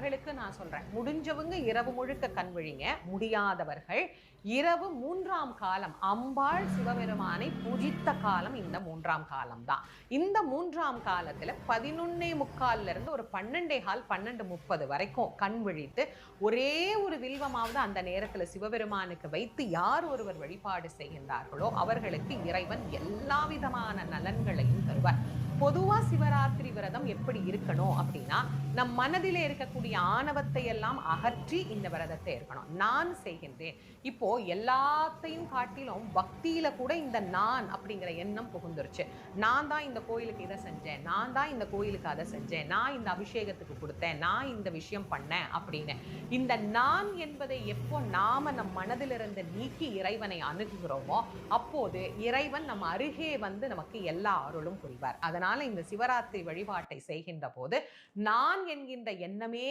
முடிந்தவர்களுக்கு நான் சொல்றேன், முடிஞ்சவங்க இரவு முழுக்க கண் விழிங்க. முடியாதவர்கள் இரவு 3ஆம் காலம், அம்பாள் சிவபெருமானை பூஜித்த காலம் இந்த 3ஆம் காலம் தான். இந்த 3ஆம் காலத்துல 11:45 இருந்து ஒரு 12:15 12:30 வரைக்கும் கண் விழித்து ஒரே ஒரு வில்வமாவது அந்த நேரத்துல சிவபெருமானுக்கு வைத்து யார் ஒருவர் வழிபாடு செய்கின்றார்களோ அவர்களுக்கு இறைவன் எல்லா விதமான நலன்களையும் தருவார். பொதுவா சிவராத்திரி விரதம் எப்படி இருக்கணும் அப்படின்னா, நம் மனதிலே இருக்கக்கூடிய ஆணவத்தை எல்லாம் அகற்றி இந்த விரதத்தை இருக்கணும். நான் செய்கின்றேன். இப்போ எல்லாத்தையும் காட்டிலும் பக்தியில கூட இந்த நான் அப்படிங்கிற எண்ணம் புகுந்துருச்சு. நான் தான் இந்த கோயிலுக்கு இதை செஞ்சேன், நான் தான் இந்த கோயிலுக்கு அதை செஞ்சேன், நான் இந்த அபிஷேகத்துக்கு கொடுத்தேன், நான் இந்த விஷயம் பண்ணேன் அப்படின்னு. இந்த நான் என்பதை எப்போ நாம நம் மனதிலிருந்து நீக்கி இறைவனை அணுகுகிறோமோ அப்போது இறைவன் நம் அருகே வந்து நமக்கு எல்லா அருளும் புரிவார். அதனால இந்த சிவராத்திரி வழிபாட்டை செய்கின்ற போது நான் என்கின்ற எண்ணமே